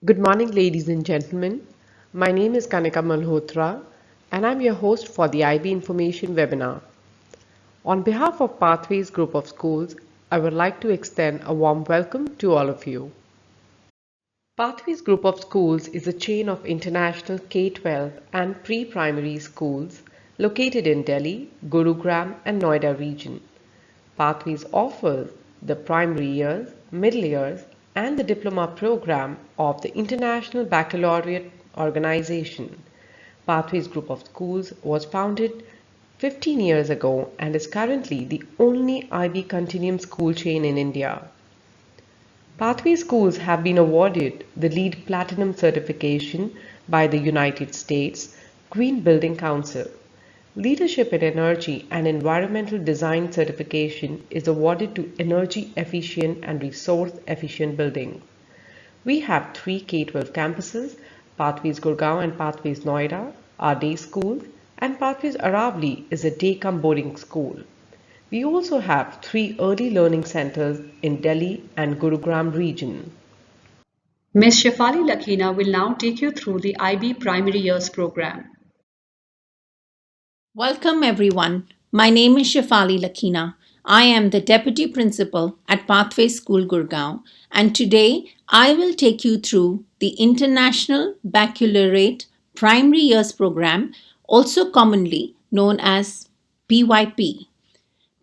Good morning, ladies and gentlemen. My name is Kanika Malhotra, and I'm your host for the IB Information webinar. On behalf of Pathways Group of Schools, I would like to extend a warm welcome to all of you. Pathways Group of Schools is a chain of international K-12 and pre-primary schools located in Delhi, Gurugram, and Noida region. Pathways offers the primary years, middle years, and the diploma program of the International Baccalaureate Organization. Pathways Group of Schools was founded 15 years ago and is currently the only IB Continuum school chain in India. Pathway schools have been awarded the LEED Platinum certification by the United States Green Building Council. Leadership in Energy and Environmental Design certification is awarded to energy efficient and resource efficient buildings. We have three K-12 campuses, Pathways Gurgaon and Pathways Noida are day schools, and Pathways Aravali is a day-cum boarding school. We also have three early learning centers in Delhi and Gurugram region. Ms. Shefali Lakhina will now take you through the IB Primary Years program. Welcome everyone. My name is Shefali Lakhina. I am the Deputy Principal at Pathway School Gurgaon, and today I will take you through the International Baccalaureate Primary Years program, also commonly known as PYP.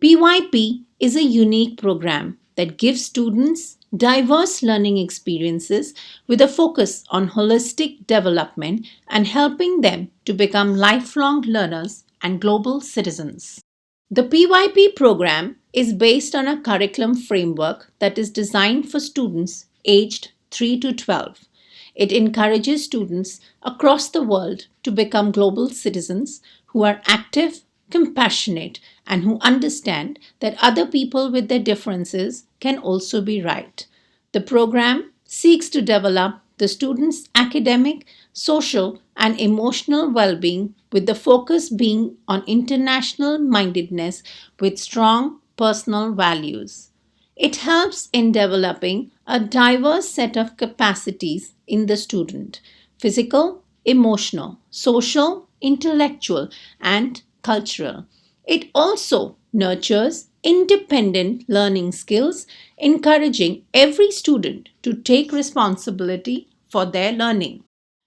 PYP is a unique program that gives students diverse learning experiences with a focus on holistic development and helping them to become lifelong learners and global citizens. The PYP program is based on a curriculum framework that is designed for students aged 3 to 12. It encourages students across the world to become global citizens who are active, compassionate, and who understand that other people with their differences can also be right. The program seeks to develop the students' academic, social, and emotional well being, with the focus being on international mindedness with strong personal values. It helps in developing a diverse set of capacities in the student: physical, emotional, social, intellectual, and cultural. It also nurtures independent learning skills, encouraging every student to take responsibility for their learning.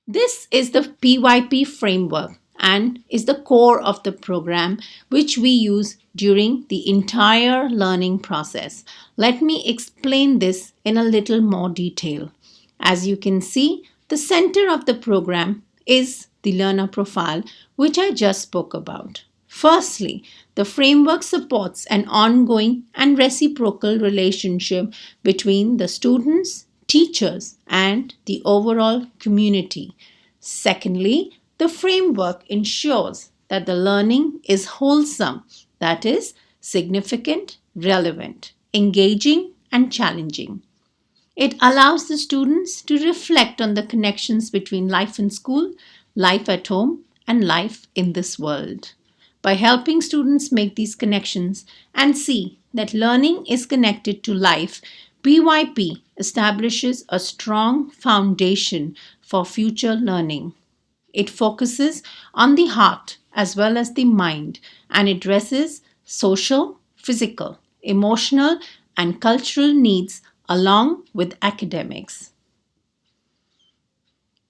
This is the PYP framework and is the core of the program which we use during the entire learning process. Let me explain this in a little more detail. As you can see, the center of the program is the learner profile, which I just spoke about. Firstly, the framework supports an ongoing and reciprocal relationship between the students, teachers, and the overall community. Secondly, the framework ensures that the learning is wholesome, that is, significant, relevant, engaging, and challenging. It allows the students to reflect on the connections between life in school, life at home, and life in this world. By helping students make these connections and see that learning is connected to life, PYP establishes a strong foundation for future learning. It focuses on the heart as well as the mind and addresses social, physical, emotional, and cultural needs along with academics.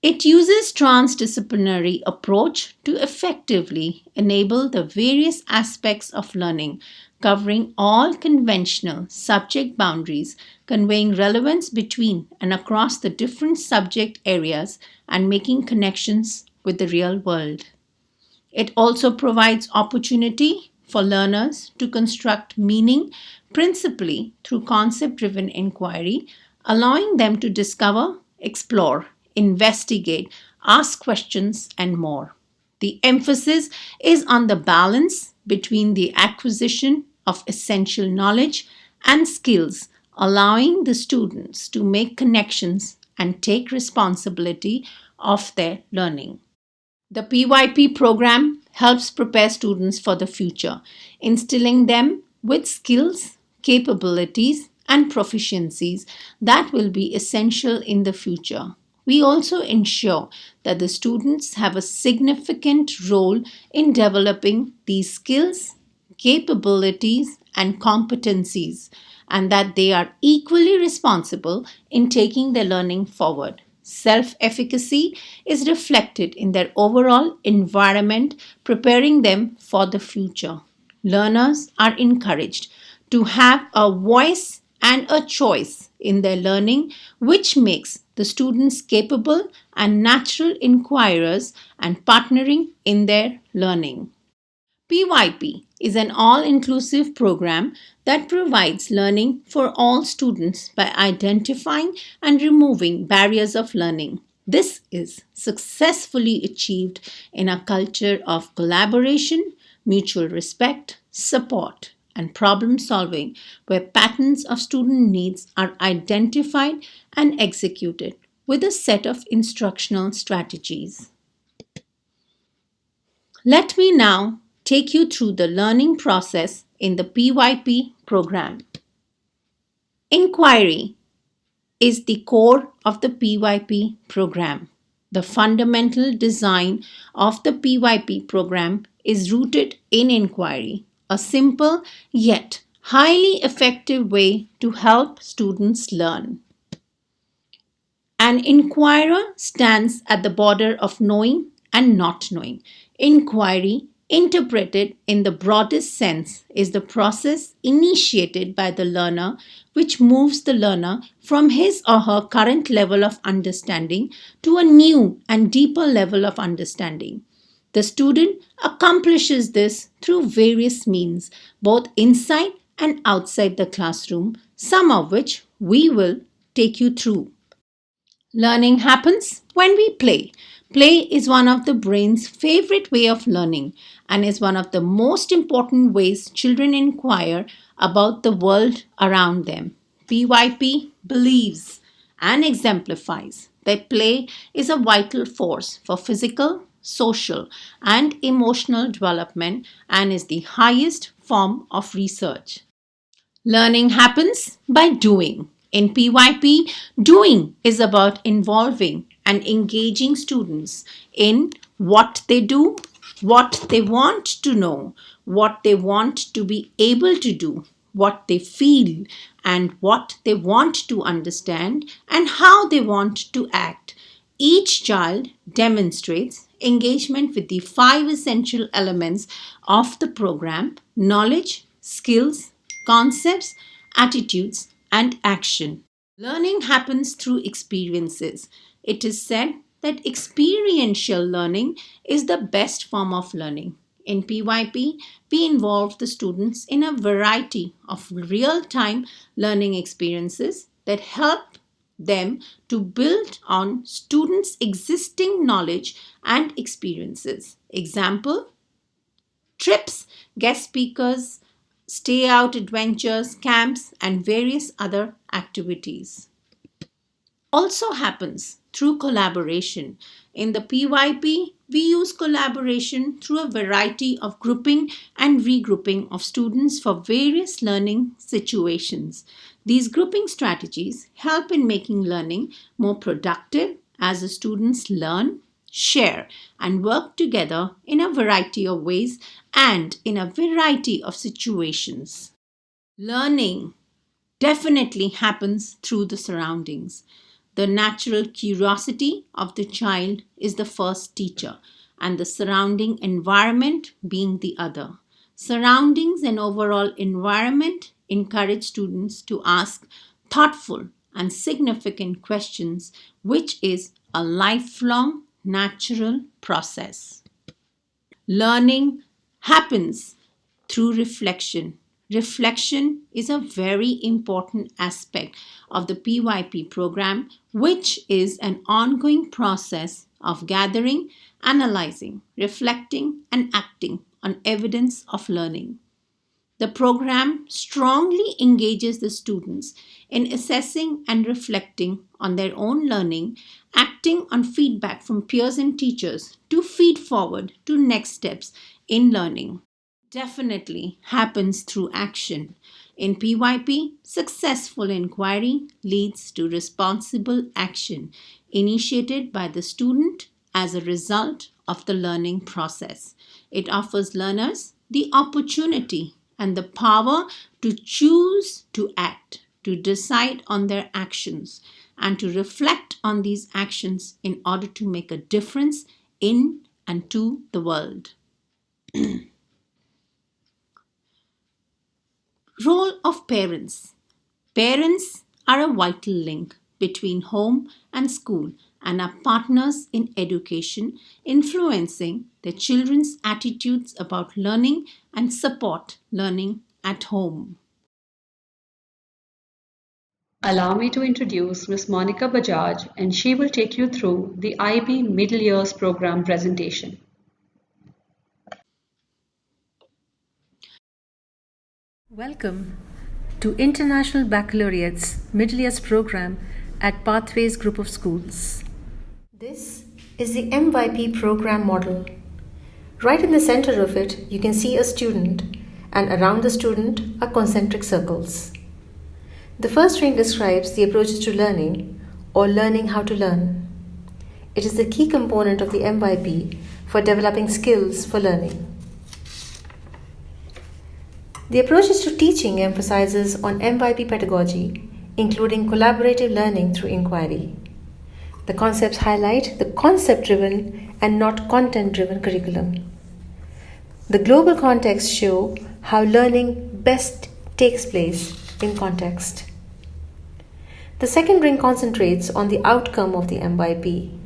It uses transdisciplinary approach to effectively enable the various aspects of learning, covering all conventional subject boundaries, conveying relevance between and across the different subject areas, and making connections with the real world. It also provides opportunity for learners to construct meaning principally through concept driven inquiry, allowing them to discover, explore, investigate, ask questions, and more. The emphasis is on the balance between the acquisition of essential knowledge and skills, allowing the students to make connections and take responsibility of their learning. The PYP program helps prepare students for the future, instilling them with skills, capabilities, and proficiencies that will be essential in the future. we also ensure that the students have a significant role in developing these skills, capabilities, and competencies, and that they are equally responsible in taking their learning forward. Self efficacy is reflected in their overall environment, preparing them for the future. Learners are encouraged to have a voice and a choice in their learning, which makes the students capable and natural inquirers and partnering in their learning. PYP is an all inclusive program that provides learning for all students by identifying and removing barriers of learning. This is successfully achieved in a culture of collaboration, mutual respect, support, and problem solving, where patterns of student needs are identified and executed with a set of instructional strategies. Let me now take you through the learning process in the PYP program. Inquiry is the core of the PYP program. The fundamental design of the PYP program is rooted in inquiry, a simple yet highly effective way to help students learn. An inquirer stands at the border of knowing and not knowing. Inquiry, interpreted in the broadest sense, is the process initiated by the learner which moves the learner from his or her current level of understanding to a new and deeper level of understanding. The student accomplishes this through various means, both inside and outside the classroom, some of which we will take you through. Learning happens when we play. Play is one of the brain's favorite way of learning and is one of the most important ways children inquire about the world around them. PYP believes and exemplifies that play is a vital force for physical, social, and emotional development and is the highest form of research. Learning happens by doing. In PYP, doing is about involving and engaging students in what they do, what they want to know, what they want to be able to do, what they feel, and what they want to understand, and how they want to act. Each child demonstrates engagement with the five essential elements of the program: knowledge, skills, concepts, attitudes, and action. Learning happens through experiences. It is said that experiential learning is the best form of learning. In PYP, we involve the students in a variety of real time learning experiences that help them to build on students' existing knowledge and experiences. Example: trips, guest speakers, stay out adventures, camps, and various other activities. Also happens through collaboration. In the PYP, we use collaboration through a variety of grouping and regrouping of students for various learning situations. These grouping strategies help in making learning more productive as the students learn, share, and work together in a variety of ways and in a variety of situations. Learning definitely happens through the surroundings. The natural curiosity of the child is the first teacher, and the surrounding environment being the other. Surroundings and overall environment encourage students to ask thoughtful and significant questions, which is a lifelong natural process. Learning happens through reflection. Reflection is a very important aspect of the PYP program, which is an ongoing process of gathering, analyzing, reflecting, and acting on evidence of learning. The program strongly engages the students in assessing and reflecting on their own learning, acting on feedback from peers and teachers to feed forward to next steps in learning. Definitely happens through action. In PYP, successful inquiry leads to responsible action initiated by the student as a result of the learning process. It offers learners the opportunity and the power to choose to act, to decide on their actions, and to reflect on these actions in order to make a difference in and to the world. Role of parents. Parents are a vital link between home and school and are partners in education, influencing their children's attitudes about learning and support learning at home. Allow me to introduce Ms. Monica Bajaj, and she will take you through the IB Middle Years Program presentation. Welcome to International Baccalaureate's Middle Years Program at Pathways Group of Schools. This is the MYP program model. Right in the center of it, you can see a student, and around the student are concentric circles. The first ring describes the approaches to learning or learning how to learn. It is the key component of the MYP for developing skills for learning. The approaches to teaching emphasizes on MYP pedagogy, including collaborative learning through inquiry. The concepts highlight the concept-driven and not content-driven curriculum. The global context show how learning best takes place in context. The second ring concentrates on the outcome of the MYP,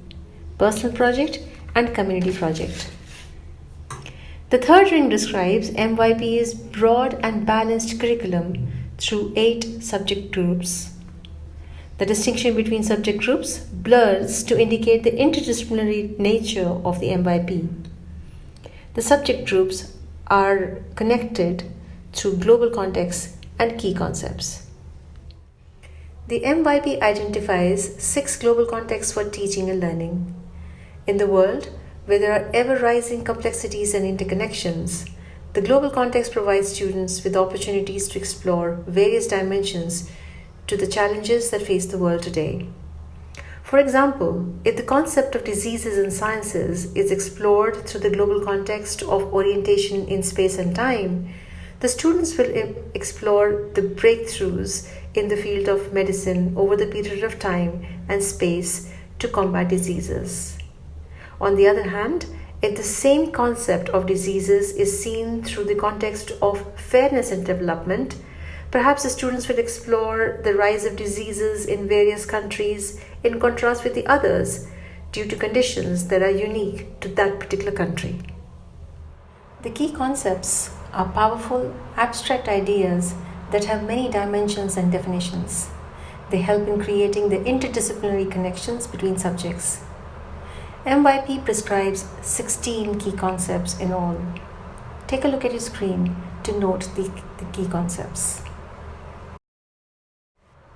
personal project and community project. The third ring describes MYP's broad and balanced curriculum through 8 subject groups. The distinction between subject groups blurs to indicate the interdisciplinary nature of the MYP. The subject groups are connected through global context and key concepts. The MYP identifies 6 global contexts for teaching and learning. In the world, where there are ever-rising complexities and interconnections, the global context provides students with opportunities to explore various dimensions to the challenges that face the world today. For example, if the concept of diseases in sciences is explored through the global context of orientation in space and time, the students will explore the breakthroughs in the field of medicine over the period of time and space to combat diseases. On the other hand, if the same concept of diseases is seen through the context of fairness and development, perhaps the students will explore the rise of diseases in various countries in contrast with the others due to conditions that are unique to that particular country. The key concepts are powerful, abstract ideas that have many dimensions and definitions. They help in creating the interdisciplinary connections between subjects. MYP prescribes 16 key concepts in all. Take a look at your screen to note the key concepts.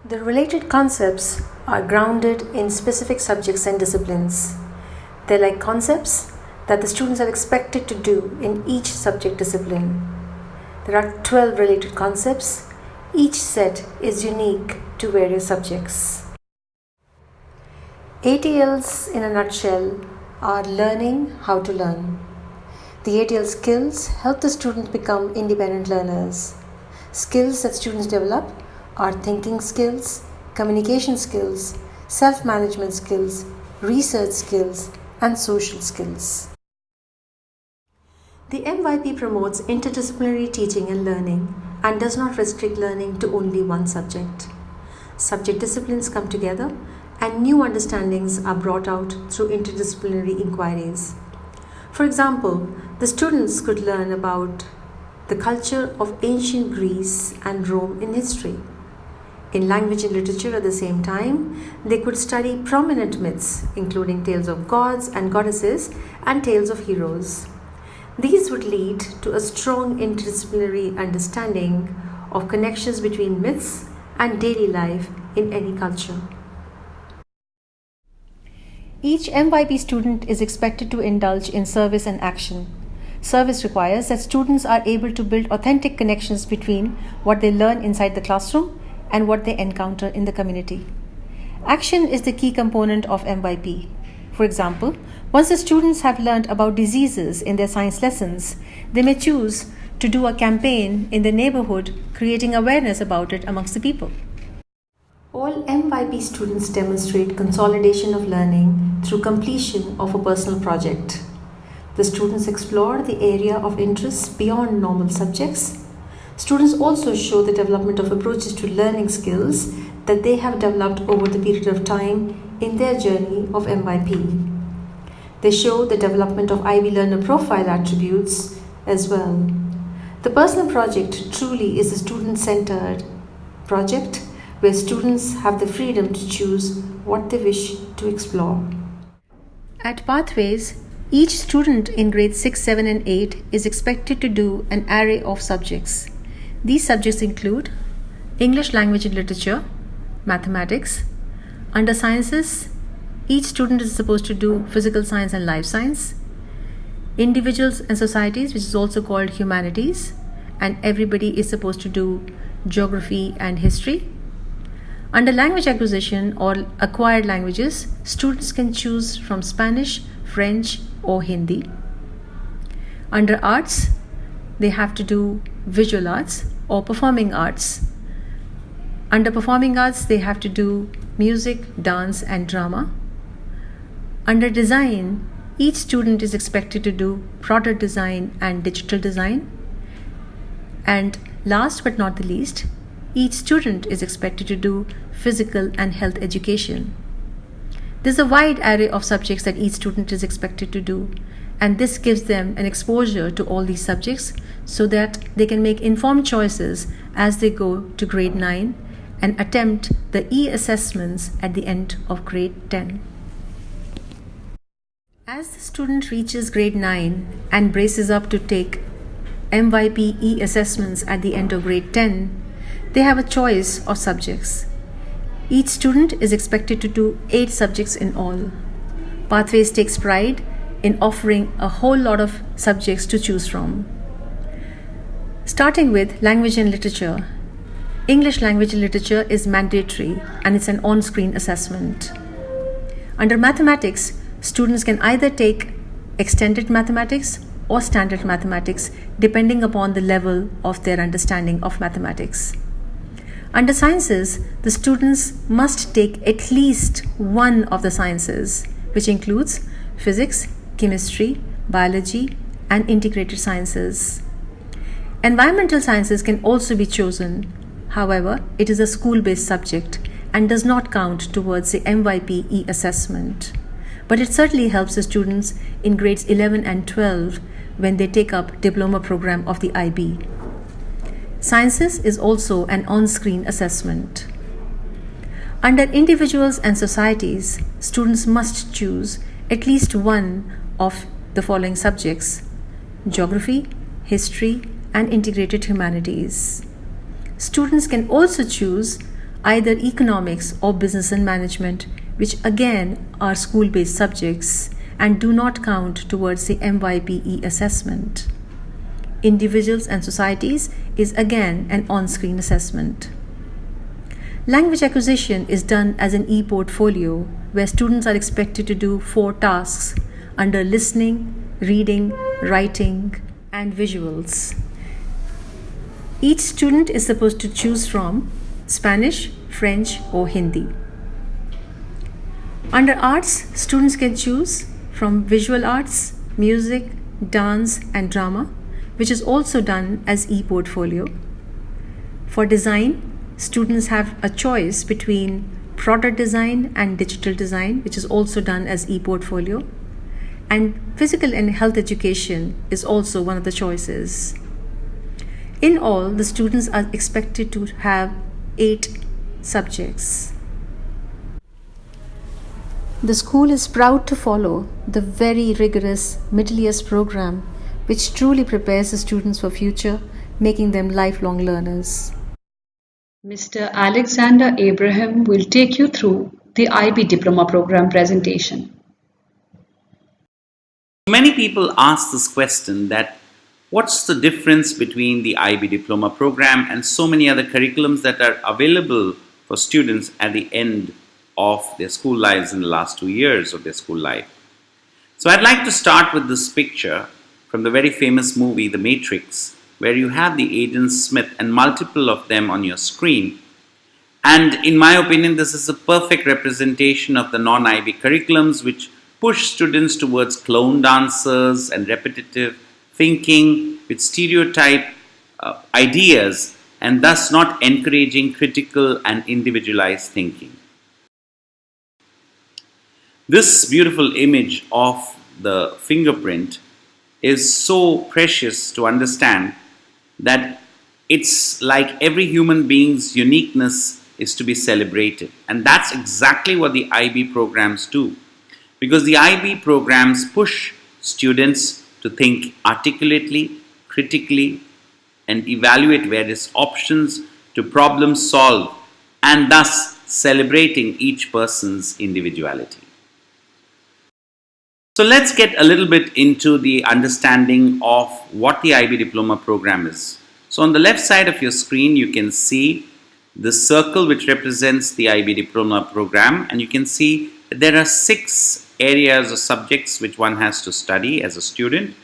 The related concepts are grounded in specific subjects and disciplines. They're like concepts that the students are expected to do in each subject discipline. There are 12 related concepts. Each set is unique to various subjects. ATLs in a nutshell are learning how to learn. The ATL skills help the students become independent learners. Skills that students develop are thinking skills, communication skills, self-management skills, research skills, and social skills. The MYP promotes interdisciplinary teaching and learning and does not restrict learning to only one subject. Subject disciplines come together and new understandings are brought out through interdisciplinary inquiries. For example, the students could learn about the culture of ancient Greece and Rome in history. In language and literature at the same time, they could study prominent myths, including tales of gods and goddesses and tales of heroes. These would lead to a strong interdisciplinary understanding of connections between myths and daily life in any culture. Each MYP student is expected to indulge in service and action. Service requires that students are able to build authentic connections between what they learn inside the classroom and what they encounter in the community. Action is the key component of MYP. For example, once the students have learned about diseases in their science lessons, they may choose to do a campaign in the neighborhood, creating awareness about it amongst the people. All MYP students demonstrate consolidation of learning through completion of a personal project. The students explore the area of interest beyond normal subjects. Students also show the development of approaches to learning skills that they have developed over the period of time in their journey of MYP. They show the development of IB learner profile attributes as well. The personal project truly is a student-centered project where students have the freedom to choose what they wish to explore. At Pathways, each student in grades 6, 7 and 8 is expected to do an array of subjects. These subjects include English language and literature, mathematics. Under sciences, each student is supposed to do physical science and life science, individuals and societies, which is also called humanities, and everybody is supposed to do geography and history. Under language acquisition or acquired languages, students can choose from Spanish, French, or Hindi. Under arts, they have to do visual arts or performing arts. Under performing arts, they have to do music, dance, and drama. Under design, each student is expected to do product design and digital design. And last but not the least, each student is expected to do physical and health education. There's a wide array of subjects that each student is expected to do, and this gives them an exposure to all these subjects so that they can make informed choices as they go to grade 9 and attempt the e-assessments at the end of grade 10. As the student reaches grade 9 and braces up to take MYP e-assessments at the end of grade 10, they have a choice of subjects. Each student is expected to do 8 subjects in all. Pathways takes pride in offering a whole lot of subjects to choose from. Starting with language and literature. English language and literature is mandatory and it's an on-screen assessment. Under mathematics, students can either take extended mathematics or standard mathematics depending upon the level of their understanding of mathematics. Under sciences, the students must take at least one of the sciences, which includes physics, chemistry, biology, and integrated sciences. Environmental sciences can also be chosen. However, it is a school-based subject and does not count towards the MYP e-assessment. But it certainly helps the students in grades 11 and 12 when they take up diploma program of the IB. Sciences is also an on-screen assessment. Under individuals and societies, students must choose at least one of the following subjects: geography, history, and integrated humanities. Students can also choose either economics or business and management, which again are school-based subjects and do not count towards the MYPE assessment. Individuals and societies is again an on-screen assessment. Language acquisition is done as an e-portfolio where students are expected to do 4 tasks under listening, reading, writing, and visuals. Each student is supposed to choose from Spanish, French, or Hindi. Under arts, students can choose from visual arts, music, dance, and drama, which is also done as e-portfolio. For design, students have a choice between product design and digital design, which is also done as e-portfolio. And physical and health education is also one of the choices. In all, the students are expected to have 8 subjects. The school is proud to follow the very rigorous middle years program, which truly prepares the students for future, making them lifelong learners. Mr. Alexander Abraham will take you through the IB Diploma Program presentation. Many people ask this question that what's the difference between the IB diploma program and so many other curriculums that are available for students at the end of their school lives in the last 2 years of their school life. So I'd like to start with this picture from the very famous movie The Matrix, where you have the Agent Smith and multiple of them on your screen. And in my opinion, this is a perfect representation of the non-IB curriculums which push students towards clone dancers and repetitive thinking with stereotype ideas, and thus not encouraging critical and individualized thinking. This beautiful image of the fingerprint is so precious to understand that it's like every human being's uniqueness is to be celebrated. And that's exactly what the IB programs do. Because the IB programs push students to think articulately, critically, and evaluate various options to problem solve, and thus celebrating each person's individuality. So let's get a little bit into the understanding of what the IB diploma program is. So on the left side of your screen, you can see the circle which represents the IB diploma program, and you can see that there are 6 areas or subjects which one has to study as a student.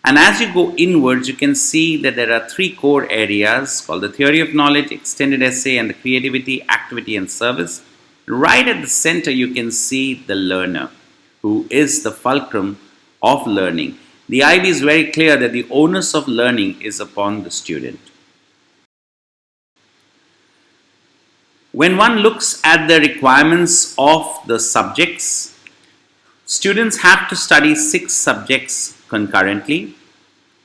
And as you go inwards, you can see that there are 3 core areas called the theory of knowledge, extended essay, and the creativity, activity, and service. Right at the center, you can see the learner, who is the fulcrum of learning. The IB is very clear that the onus of learning is upon the student. When one looks at the requirements of the subjects, students have to study 6 subjects concurrently,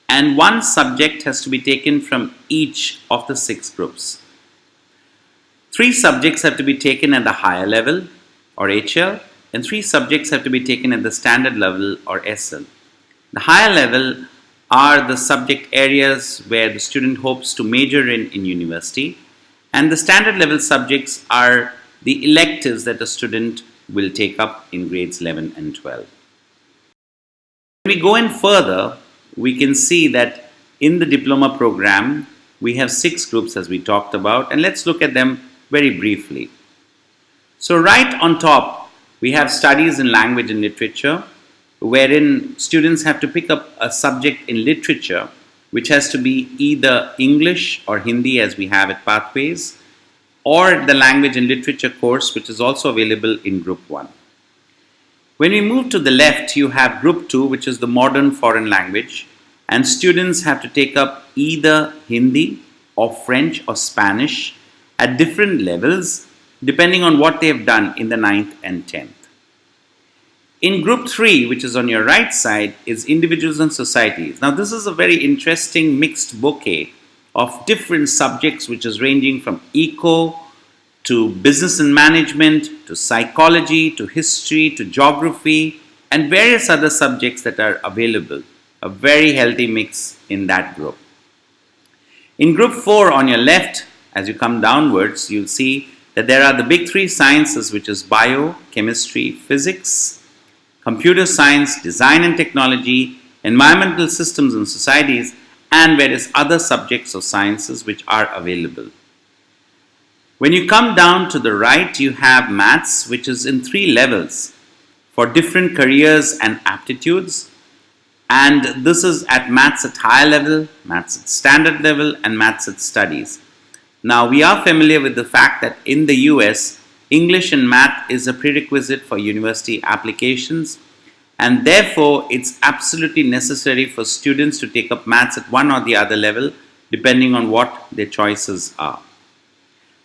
and 1 subject has to be taken from each of the 6 groups. 3 subjects have to be taken at the higher level or HL, and 3 subjects have to be taken at the standard level or SL. The higher level are the subject areas where the student hopes to major in university, and the standard level subjects are the electives that a student will take up in grades 11 and 12. When we go in further, we can see that in the diploma program, we have 6 groups as we talked about, and let's look at them very briefly. So right on top, we have studies in language and literature, wherein students have to pick up a subject in literature which has to be either English or Hindi as we have at Pathways, or the language and literature course which is also available in group 1. When we move to the left, you have group 2, which is the modern foreign language, and students have to take up either Hindi or French or Spanish at different levels depending on what they have done in the 9th and 10th. In group 3, which is on your right side, is individuals and societies. Now this is a very interesting mixed bouquet of different subjects which is ranging from eco to business and management to psychology to history to geography and various other subjects that are available. A very healthy mix in that group. In group 4 on your left, as you come downwards, you'll see that there are the big 3 sciences, which is bio, chemistry, physics, computer science, design and technology, environmental systems and societies, and various other subjects or sciences which are available. When you come down to the right, you have maths, which is in 3 levels for different careers and aptitudes. And this is at maths at higher level, maths at standard level, and maths at studies. Now, we are familiar with the fact that in the US, English and math is a prerequisite for university applications, and therefore it's absolutely necessary for students to take up maths at one or the other level depending on what their choices are.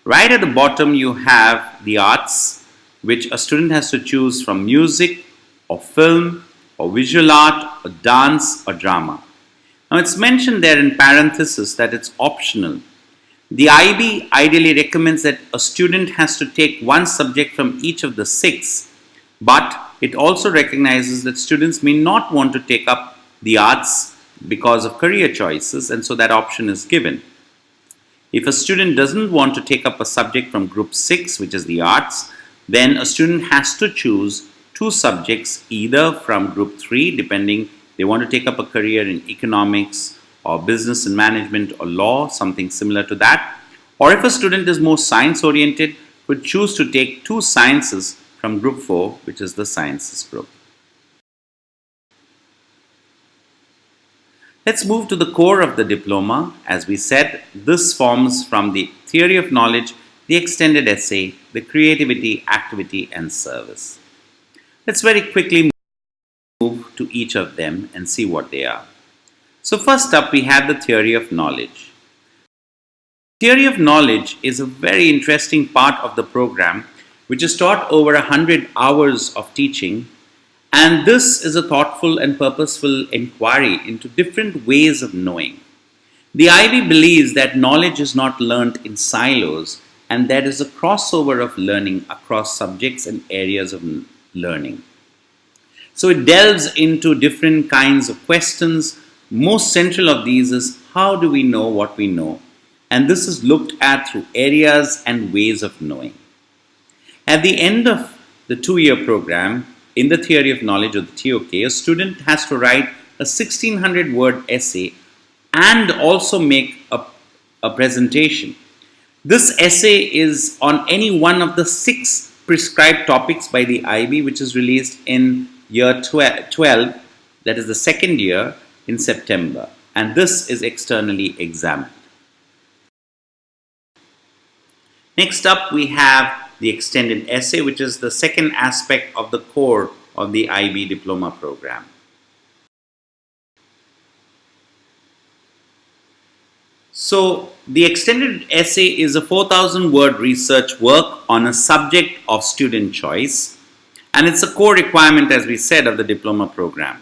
Right at the bottom you have the arts, which a student has to choose from music or film or visual art or dance or drama. Now it's mentioned there in parenthesis that it's optional. The IB ideally recommends that a student has to take 1 subject from each of the 6, but it also recognizes that students may not want to take up the arts because of career choices, and so that option is given. If a student doesn't want to take up a subject from group 6, which is the arts, then a student has to choose 2 subjects either from group 3, depending they want to take up a career in economics or business and management or law, something similar to that. Or if a student is more science oriented, would choose to take 2 sciences from group 4, which is the sciences group. Let's move to the core of the diploma. As we said, this forms from the theory of knowledge, the extended essay, the creativity, activity, and service. Let's very quickly move to each of them and see what they are. So first up, we have the theory of knowledge. Theory of knowledge is a very interesting part of the program, which is taught over 100 hours of teaching. And this is a thoughtful and purposeful inquiry into different ways of knowing. The IB believes that knowledge is not learnt in silos, and there is a crossover of learning across subjects and areas of learning. So it delves into different kinds of questions. Most central of these is, how do we know what we know? And this is looked at through areas and ways of knowing. At the end of the 2-year program, in the theory of knowledge, or the TOK, a student has to write a 1600-word essay and also make a presentation. This essay is on any one of the 6 prescribed topics by the IB, which is released in year 12, that is the second year, in September. And this is externally examined. Next up, we have the extended essay, which is the second aspect of the core of the IB diploma program. So the extended essay is a 4,000-word research work on a subject of student choice, and it's a core requirement, as we said, of the diploma program.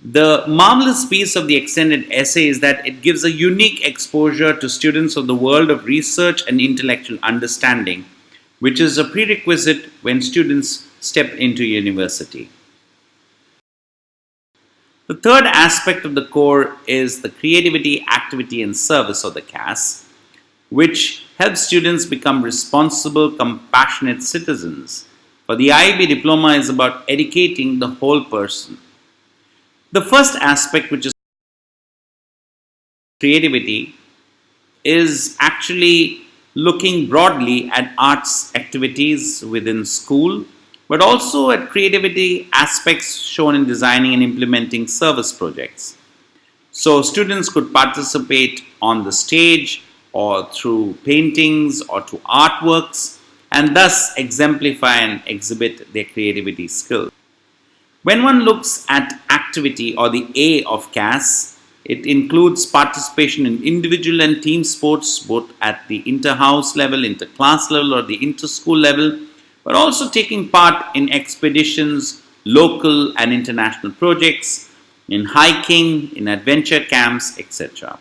The marvelous piece of the extended essay is that it gives a unique exposure to students of the world of research and intellectual understanding, which is a prerequisite when students step into university. The third aspect of the core is the creativity, activity, and service, or the CAS, which helps students become responsible, compassionate citizens. For the IB diploma is about educating the whole person. The first aspect, which is creativity, is actually looking broadly at arts activities within school, but also at creativity aspects shown in designing and implementing service projects. So students could participate on the stage or through paintings or to artworks, and thus exemplify and exhibit their creativity skills. When one looks at activity, or the A of CAS, it includes participation in individual and team sports, both at the inter-house level, inter-class level, or the inter-school level, but also taking part in expeditions, local and international projects, in hiking, in adventure camps, etc.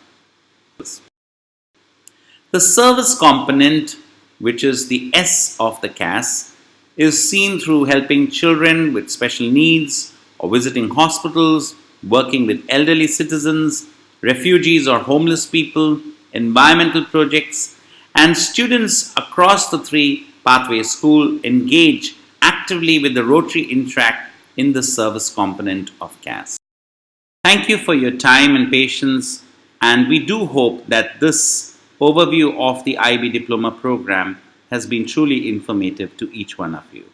The service component, which is the S of the CAS, is seen through helping children with special needs, or visiting hospitals, working with elderly citizens, refugees or homeless people, environmental projects, and students across the 3 pathway school engage actively with the Rotary Interact in the service component of CAS. Thank you for your time and patience, and we do hope that this overview of the IB Diploma program has been truly informative to each one of you.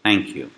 Thank you.